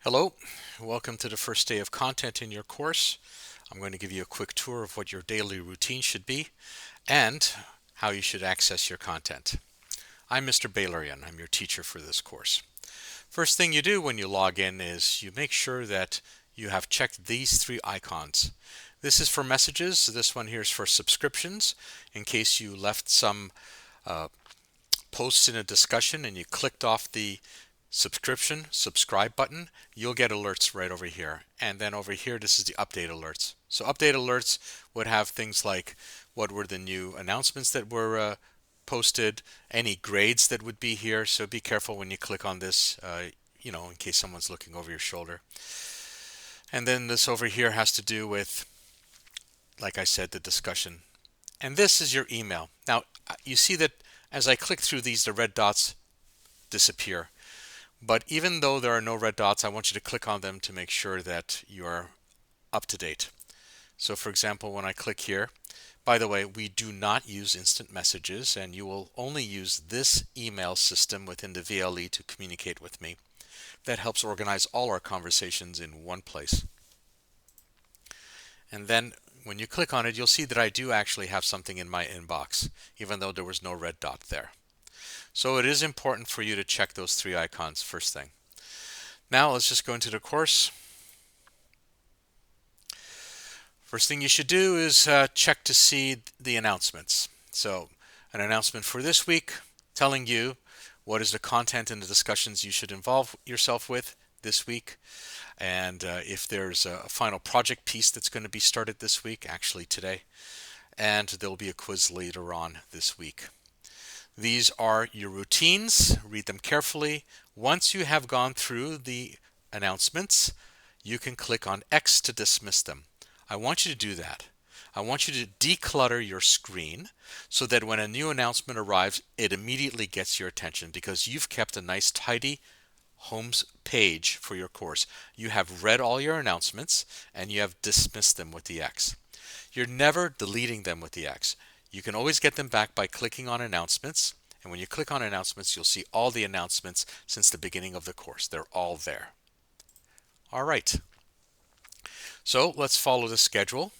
Hello, welcome to the first day of content in your course. I'm going to give you a quick tour of what your daily routine should be and how you should access your content. I'm Mr. Bailarian. I'm your teacher for this course. First thing you do when you log in is you make sure that you have checked these three icons. This is for messages. This one here is for subscriptions. In case you left some uh, posts in a discussion and you clicked off the subscribe button, you'll get alerts right over here. And then over here, this is the update alerts. So update alerts would have things like what were the new announcements that were posted, any grades that would be here. So be careful when you click on this, in case someone's looking over your shoulder. And then this over here has to do with, like I said, the discussion. And this is your email. Now, you see that as I click through these, the red dots disappear. But even though there are no red dots, I want you to click on them to make sure that you are up to date. So for example, when I click here, by the way, we do not use instant messages, and you will only use this email system within the VLE to communicate with me. That helps organize all our conversations in one place. And then when you click on it, you'll see that I do actually have something in my inbox, even though there was no red dot there. So it is important for you to check those three icons first thing. Now let's just go into the course. First thing you should do is check to see the announcements. So an announcement for this week telling you what is the content and the discussions you should involve yourself with this week. And if there's a final project piece that's going to be started this week, actually today, and there'll be a quiz later on this week. These are your routines. Read them carefully. Once you have gone through the announcements, you can click on X to dismiss them. I want you to do that. I want you to declutter your screen so that when a new announcement arrives, it immediately gets your attention because you've kept a nice tidy home page for your course. You have read all your announcements and you have dismissed them with the X. You're never deleting them with the X. You can always get them back by clicking on announcements. And when you click on announcements, you'll see all the announcements since the beginning of the course. They're all there. All right. So let's follow the schedule.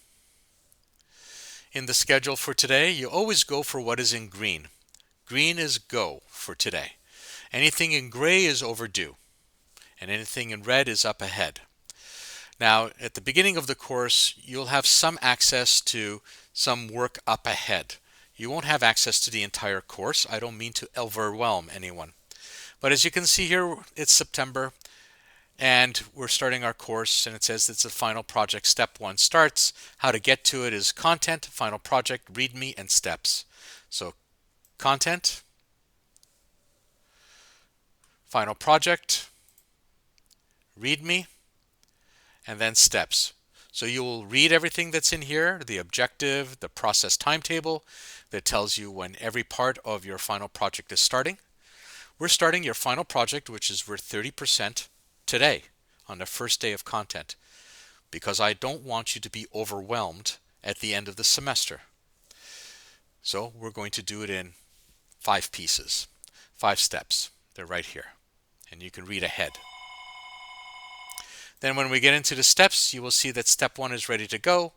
In the schedule for today, you always go for what is in green. Green is go for today. Anything in gray is overdue. And anything in red is up ahead. Now, at the beginning of the course, you'll have some access to some work up ahead. You won't have access to the entire course. I don't mean to overwhelm anyone. But as you can see here, it's September. And we're starting our course, and it says it's the final project. Step 1 starts. How to get to it is content, final project, readme, and steps. So content, final project, readme, and then steps. So you will read everything that's in here, the objective, the process timetable that tells you when every part of your final project is starting. We're starting your final project, which is worth 30% today on the first day of content because I don't want you to be overwhelmed at the end of the semester. So we're going to do it in 5 pieces, 5 steps. They're right here, and you can read ahead. Then when we get into the steps, you will see that step 1 is ready to go.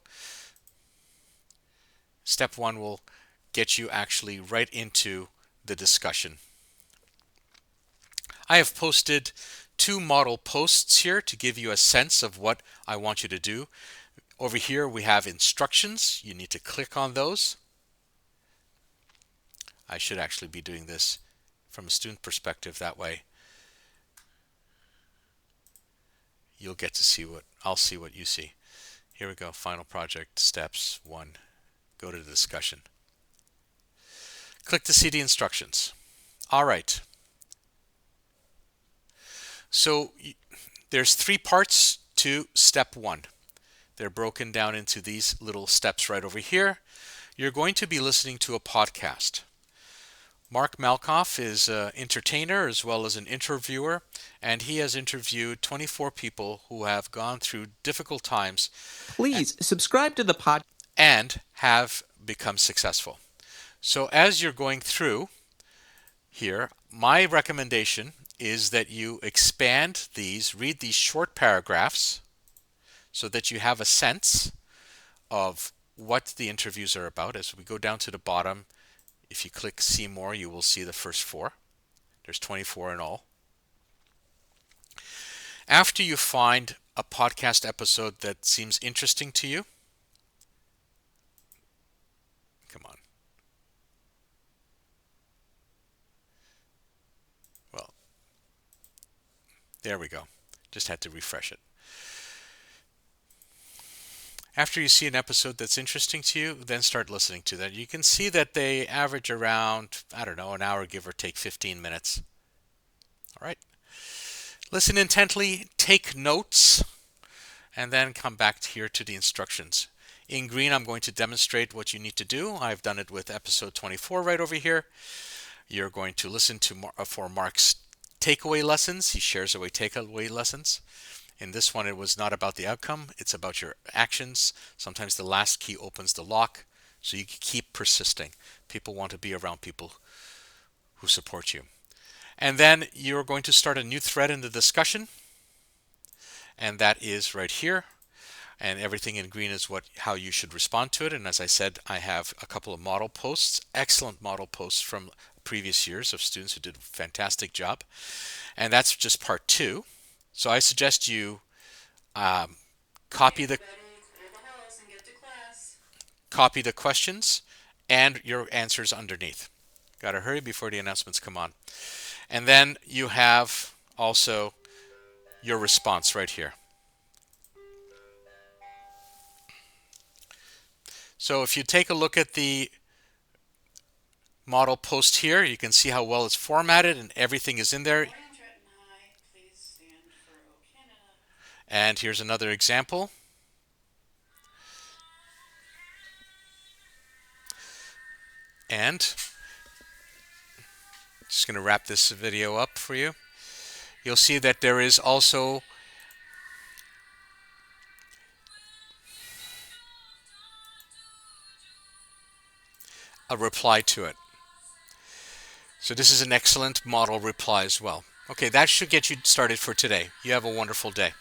Step 1 will get you actually right into the discussion. I have posted 2 model posts here to give you a sense of what I want you to do. Over here we have instructions. You need to click on those. I should actually be doing this from a student perspective, that way you'll get to see what I'll see what you see. Here we go, final project, steps 1. Go to the discussion. Click to see the instructions. All right. So there's 3 parts to step 1. They're broken down into these little steps right over here. You're going to be listening to a podcast. Mark Malkoff is an entertainer as well as an interviewer, and he has interviewed 24 people who have gone through difficult times. Please subscribe to the podcast and have become successful. So as you're going through here, my recommendation is that you expand these, read these short paragraphs so that you have a sense of what the interviews are about. As we go down to the bottom, if you click see more, you will see the first 4. There's 24 in all. After you find a podcast episode that seems interesting to you, come on. Well, there we go. Just had to refresh it. After you see an episode that's interesting to you, then start listening to that. You can see that they average around, I don't know, an hour, give or take 15 minutes. All right. Listen intently, take notes, and then come back here to the instructions. In green, I'm going to demonstrate what you need to do. I've done it with episode 24 right over here. You're going to listen to for Mark's takeaway lessons. He shares away takeaway lessons. In this one, it was not about the outcome. It's about your actions. Sometimes the last key opens the lock, so you can keep persisting. People want to be around people who support you. And then you're going to start a new thread in the discussion, and that is right here. And everything in green is how you should respond to it. And as I said, I have a couple of model posts, excellent model posts from previous years of students who did a fantastic job. And that's just part 2. So I suggest you copy the questions and your answers underneath. Got to hurry before the announcements come on. And then you have also your response right here. So if you take a look at the model post here, you can see how well it's formatted and everything is in there. And here's another example. And just going to wrap this video up for you. You'll see that there is also a reply to it. So this is an excellent model reply as well. Okay, that should get you started for today. You have a wonderful day.